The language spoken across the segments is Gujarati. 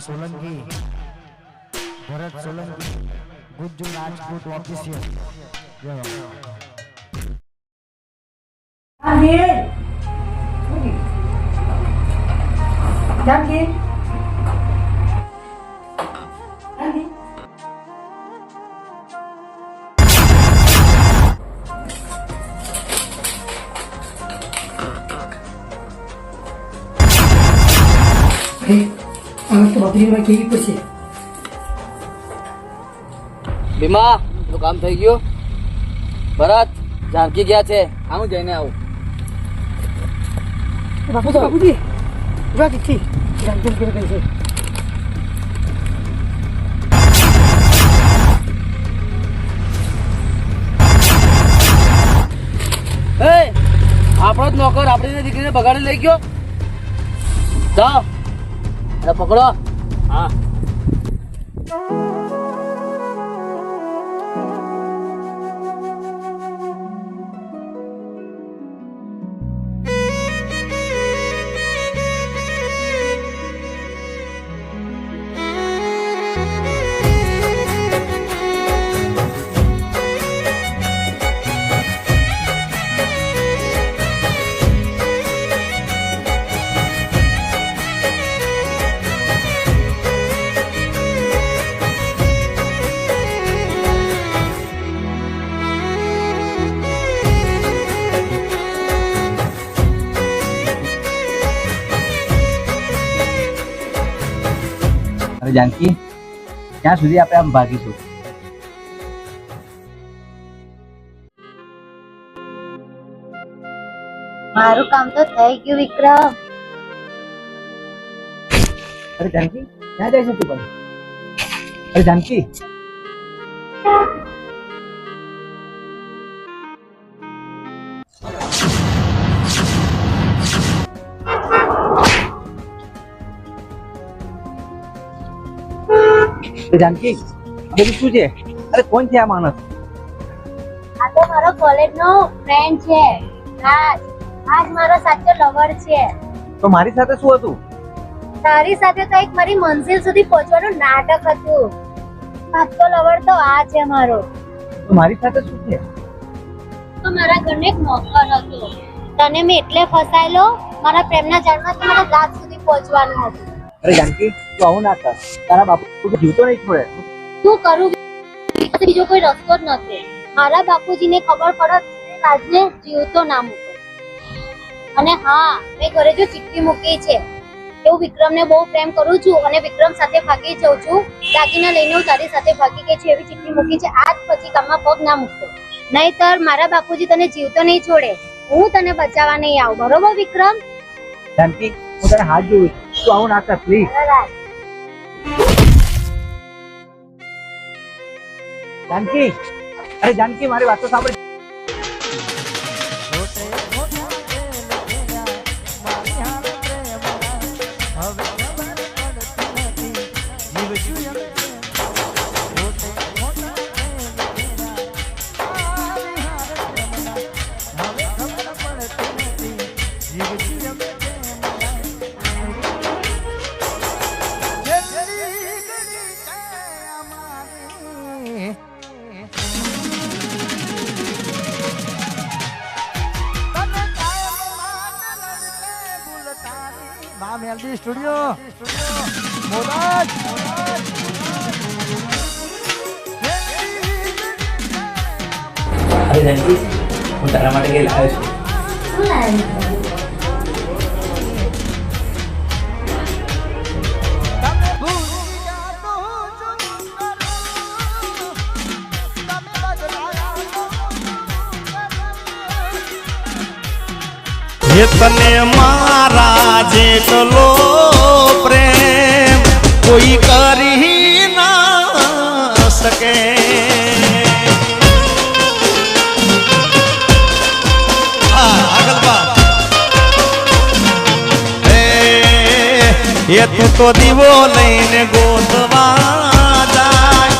સોલંકી, ભરત સોલંકી, ગુજ્જુ રાજપૂત ઓફિસિયલ. ભીમા તો કામ થઈ ગયું. ભરત જાનકી ગયા છે, હું જઈને આવું. બાપુજી જાનકી છે. આપણો જ નોકર આપણી દીકરીને બગાડી લઈ ગયો. જાઓ અરે પકડો. હા અરે જાનકી, ક્યાં સુધી આપણે આમ ભાગીશું? મારું કામ તો થઈ ગયું વિક્રમ. અરે જાનકી, ક્યાં જાય છે તું પણ? અરે જાનકી, જાનકી બધું શું છે? અરે કોણ છે આ માણસ? આ તો મારો કોલેજનો ફ્રેન્ડ છે રાજ. આજ મારો સાચો લવર છે. તો મારી સાથે શું હતું? તારી સાથે તો એક મારી મંઝિલ સુધી પહોંચવાનું નાટક હતું. સાચો લવર તો આ છે મારો. તો મારી સાથે શું છે? તો મારા ઘરનો એક નોકર હતો. તને મેં એટલે ફસાયેલો, મારા પ્રેમના જાળમાં તો મારા રાત સુધી પહોંચવાનું હતું. અરે જાનકી, તું આવું ના કર. તારા બાપુ જીવતો નહીં છોડે. શું કરું? બીજો કોઈ રસ્તો જ નથી. મારા બાપુજીને ખબર પડત રાજને જીવતો ના મૂકો. અને હા, મેં ઘરે જો ચિઠ્ઠી મૂકી છે. હું વિક્રમને બહુ પ્રેમ કરું છું અને વિક્રમ સાથે ભાગી જાઉં છું. દાગીના લઈને હું તારી સાથે ભાગી ગઈ છું એવી ચિઠ્ઠી મૂકી છે. આજ પછી કામમાં પગ ના મૂકતો, નહીતર મારા બાપુજી તને જીવતો નહીં છોડે. હું તને બચાવવા નહીં આવું, બરોબર વિક્રમ? જાનકી, હું તને હાથ જોઉં છું. તું આવું ના કર પ્લીઝ. જાનકી, અરે જાનકી, મારી વાત તો સાંભળ. મેલડી સ્ટુડિયો મોરાજ. અરે જાનકી, હું તારા માટે કઈ લાવ્યો છું. શું લાવ્યો? તને મારા જેટલો પ્રેમ કોઈ કરી ના શકે. એથી તો દીવો લઈને ગોતવા જાય,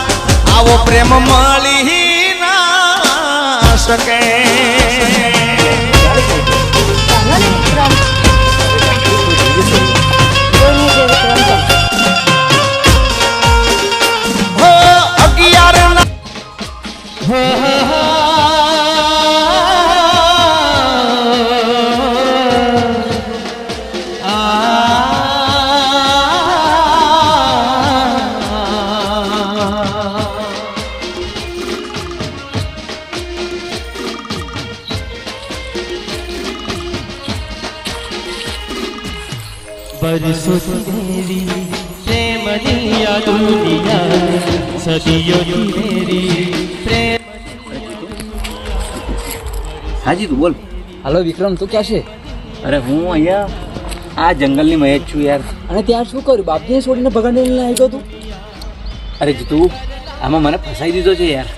આવો પ્રેમ મળી ના શકે. बरसों तेरी प्रेमनी या दुनिया सदियों तेरी प्रेम। હાજી તું બોલ. હાલો વિક્રમ, તું ક્યાં છે? અરે હું અહીંયા આ જંગલની મહેજ છું યાર. અને ત્યાં શું કર્યું? બાપજીને છોડીને ભગાડીને લઈને આવી ગયો તું? અરે જીતુ, આમાં મને ફસાઈ દીધો છે યાર.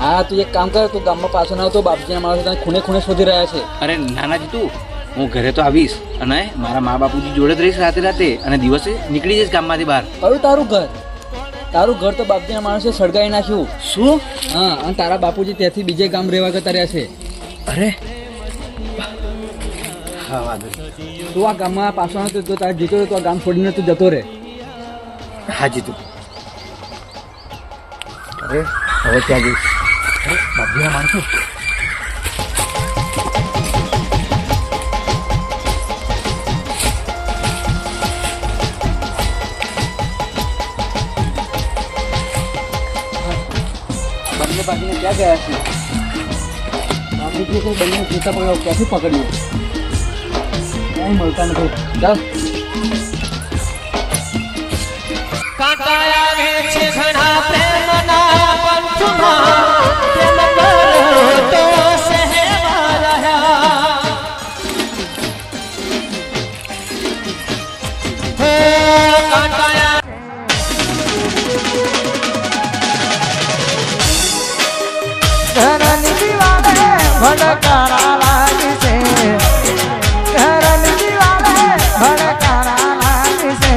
હા, તું એક કામ કર, તું ગામમાં પાછો ના આવતો. બાપજીના માણસો તને ખૂણે ખૂણે શોધી રહ્યા છે. અરે નાના જીતુ, હું ઘરે તો આવીશ અને મારા મા બાપુજી જોડે જ રહીશ રાતે રાતે, અને દિવસે નીકળી જઈશ ગામમાંથી બહાર. કયું તારું ઘર? તારું ઘર તો બાપજીના માણસે સળગાવી નાખ્યું. શું? હા, અને તારા બાપુજી ત્યાંથી બીજે ગામ રહેવા જતા રહ્યા છે. અરે હા વાંધો તું આ ગામમાં પાછો આવતો તો તારે જીતો તો આ ગામ છોડીને તું જતો રહે. હા જીતુ. અરે હવે ક્યાં જઈશ? અરે બાપજીના માણસો. બંને બાપજીને ક્યાં ગયા છે? બાપુજી કોઈ બંને જોતા પડ્યો, ક્યાંથી પકડ્યું? ક્યાંય મળતા નથી. ચાલ. કાંટા આવે છે ઘણા પ્રેમના પંથમાં, પ્રેમ કરો તો સહેવા રહ્યા. હો કાંટા ઘરની દિવાલે ભડકારા લાગે છે, ઘરની દિવાલે ભડકારા લાગે છે,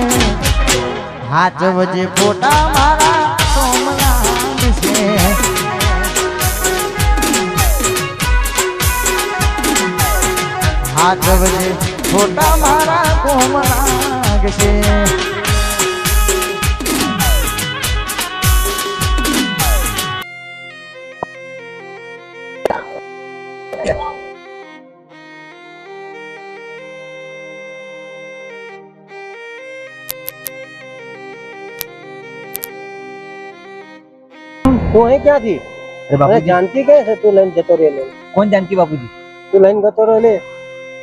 હાથ વજે ફોટા મારા સોમલા છે, હાથ વજે ફોટા મારા કોમલા છે. તું અહીં ક્યાંથી? અરે બાપુજી, જાનકી ક્યાં છે? તું લઈને જતો રહે. કોણ જાનકી બાપુજી? તું લઈને જતો રહે લે.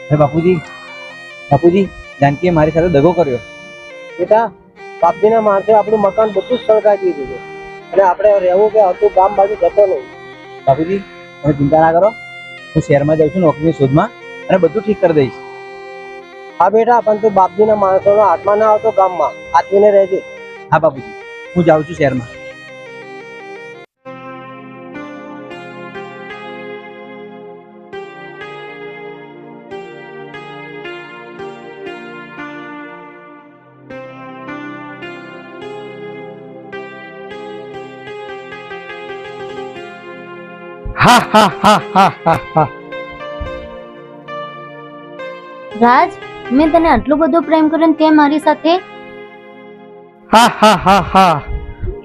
અરે બાપુજી, બાપુજી, જાનકીએ મારી સાથે દગો કર્યો. બેટા, બાપજીના માણસે આપણું મકાન બધું જ સળગાવી દીધું છે, અને આપણે રહેવું કે હતું ગામ બાજુ જતો નહીં. બાપુજી, તમે ચિંતા ના કરો, હું શહેરમાં જાઉં છું નોકરીની શોધમાં, અને બધું ઠીક કરી દઈશ. હા બેટા, પણ તું બાપજીના માણસોનો હાથમાં ના આવતો, ગામમાં હાથવીને રહેજે. હા બાપુજી, હું જાઉં છું શહેરમાં. હા હા હા હા હા હા. રાજ, મેં તને આટલો બધો પ્રેમ કર્યો ને તે મારી સાથે? હા હા હા હા,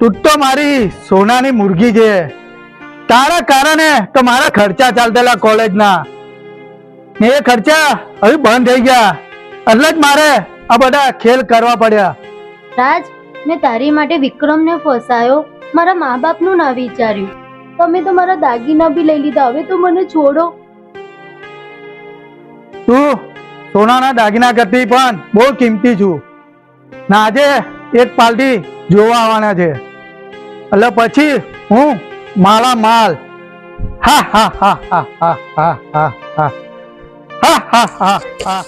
તું તો મારી સોનાની મુર્ગી છે. તારા કારણે તો મારા ખર્ચા ચાલતેલા કોલેજના, ને એ ખર્ચા હવે બંધ થઈ ગયા, એટલે જ મારે આ બધા ખેલ કરવા પડ્યા. રાજ, મેં તારી માટે વિક્રમને ફસાયો, મારા મા બાપનું ના વિચાર્યું. તમે તો મારા દાગીના બી લઈ લીધા, હવે તો મને છોડો. તું સોનાના દાગીના કરતી પણ બહુ કિંમતી છું. ના આજે એક પાર્ટી જોવા આવવાના છે, એટલે પછી હું મારા માલ. હા હા હા હા હા હા હા હા હા હા હા હા.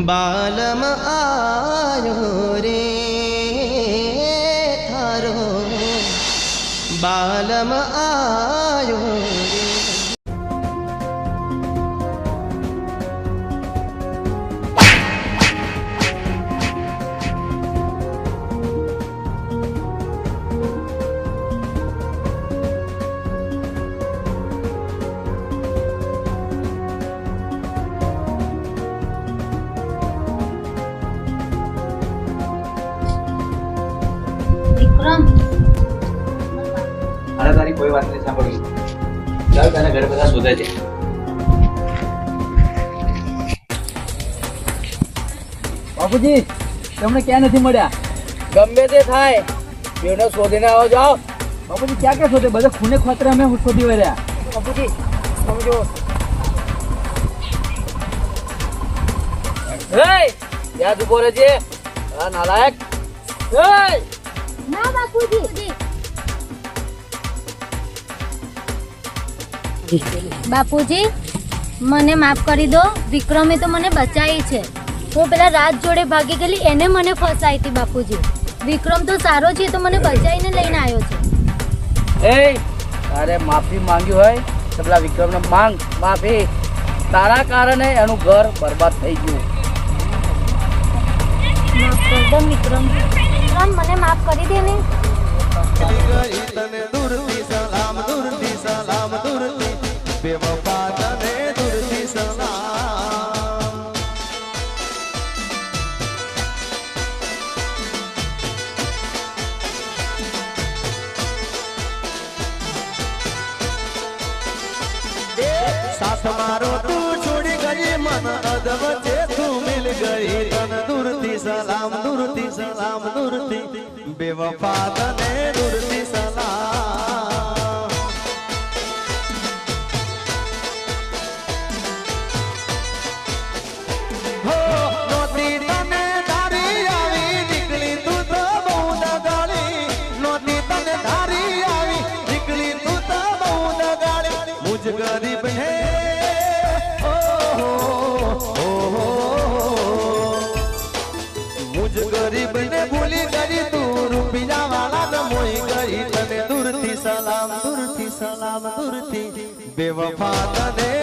બાલમ આયો રે થારો બાલમ આયો રે વિક્રમ અરે તારી કોઈ વાત નહીં સાંભળવી. ચાલ તને ઘરે બધા શોધે છે. બાપુજી તમને ક્યાં નથી મળ્યા? ગમે તે થાય બેવને શોધીને આવો જાઓ. બાપુજી ક્યાં ક્યાં શોધે? બધા ખૂને ખોતરે અમે શોધી વર્યા. બાપુજી સમજો. યાદ ઉભો રહેજે. આ નાલાયક. ના બાપુજી. બાપુજી મને માફ કરી દો. વિક્રમે તો મને બચાવી છે. હું પેલા રાત જોડે ભાગી ગયેલી એને મને ફસાઈ હતી બાપુજી. વિક્રમ તો સારો છે તો મને બચાવીને લઈને આવ્યો છે. તારે માફી માંગ્યું હોય તો પેલા વિક્રમને માંગ માફી. તારા કારણે એનું ઘર બરબાદ થઈ ગયું. માફ કરી દો વિક્રમ. વિક્રમ મને માફ કરી દે ને. તને દૂરથી સલામ દૂરથી સલામ દૂરથી બેવફા તને દૂરથી સલામ સાથ મારો તું છોડી ગઈ મન અદવચે તું મિલ ગઈ તને દૂરથી સલામ દૂરથી સલામ દૂરથી બેવફા તને દૂરથી સલામ હો નોતી તને ધારી આવી નીકળી તું તો બહુ દગાડી નોતી તને ધારી આવી નીકળી તું તો બહુ દગાડી મુજ ગરીબ હે મુજ ગરીબ ને ભૂલી ગઈ તું રૂપિયા વાળા ને મોઈ ગઈ તને દૂરથી સલામ દૂરથી બેવફા તને